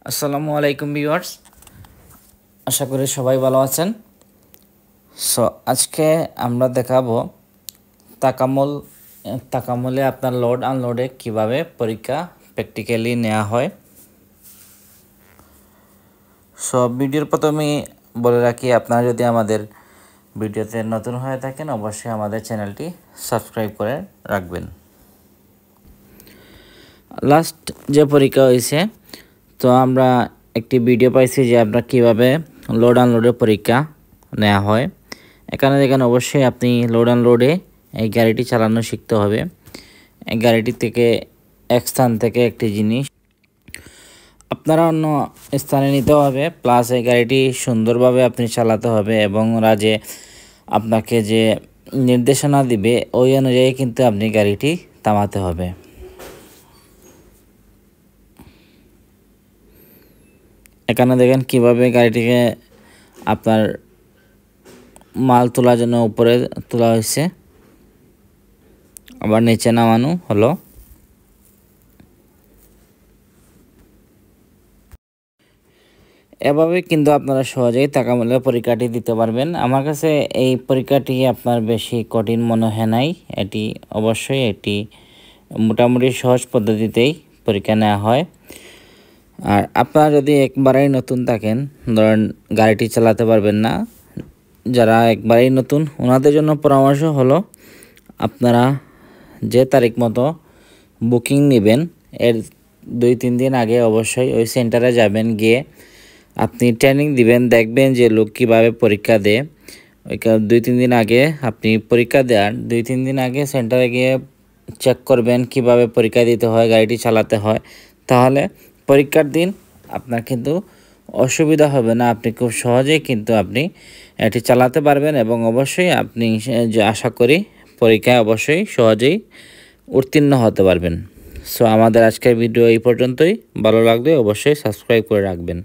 আসসালামু আলাইকুম ভিউয়ার্স, আশা করি সবাই ভালো আছেন। আজকে আমরা দেখাবো তাকামুলে আপনার লোড আনলোডে কিভাবে পরীক্ষা প্র্যাকটিক্যালি নেওয়া হয়। ভিডিওর প্রথমে বলে রাখি, আপনারা যদি আমাদের ভিডিওতে নতুন হয়ে থাকেন অবশ্যই আমাদের চ্যানেলটি সাবস্ক্রাইব করে রাখবেন। লাস্ট যে পরীক্ষা হয়েছে, তো আমরা একটি ভিডিও পাইছি যে আপনার কীভাবে লোড আনলোডের পরীক্ষা নেওয়া হয়। এখানে দেখেন, অবশ্যই আপনি লোড আনলোডে এই গাড়িটি চালানো শিখতে হবে। এই গাড়িটি থেকে এক স্থান থেকে একটি জিনিস আপনারা অন্য স্থানে নিতে হবে, প্লাস এই গাড়িটি সুন্দরভাবে আপনি চালাতে হবে এবং ওরা যে আপনাকে যে নির্দেশনা দিবে ওই অনুযায়ী কিন্তু আপনি গাড়িটি থামাতে হবে। এখানে দেখেন কিভাবে গাড়িটিকে আপনার মাল তোলার জন্য উপরে তোলা হয়েছে, আবার নিচে নামানো হলো। এভাবে কিন্তু আপনারা সহজেই তাকামুলের পরীক্ষাটি দিতে পারবেন। আমার কাছে এই পরীক্ষাটি আপনার বেশি কঠিন মনে হয় নাই। এটি মোটামুটি সহজ পদ্ধতিতেই পরীক্ষা নেওয়া হয়। আর আপনারা যদি একবারেই নতুন থাকেন, ধরেন গাড়িটি চালাতে পারবেন না, যারা একবারেই নতুন ওনাদের জন্য পরামর্শ হলো, আপনারা যে তারিখ মতো বুকিং নেবেন এর 2-3 দিন আগে অবশ্যই ওই সেন্টারে যাবেন, গিয়ে আপনি ট্রেনিং দিবেন, দেখবেন যে লোক কীভাবে পরীক্ষা দেয়। ওই 2-3 দিন আগে আপনি পরীক্ষা দেওয়ার 2-3 দিন আগে সেন্টারে গিয়ে চেক করবেন কিভাবে পরীক্ষা দিতে হয়, গাড়িটি চালাতে হয়। তাহলে পরীক্ষার দিন আপনার কিন্তু অসুবিধা হবে না, আপনি খুব সহজেই কিন্তু আপনি এটি চালাতে পারবেন এবং অবশ্যই আপনি আশা করি পরীক্ষায় অবশ্যই সহজেই উত্তীর্ণ হতে পারবেন। আমাদের আজকের ভিডিও এই পর্যন্তই। ভালো লাগলে অবশ্যই সাবস্ক্রাইব করে রাখবেন।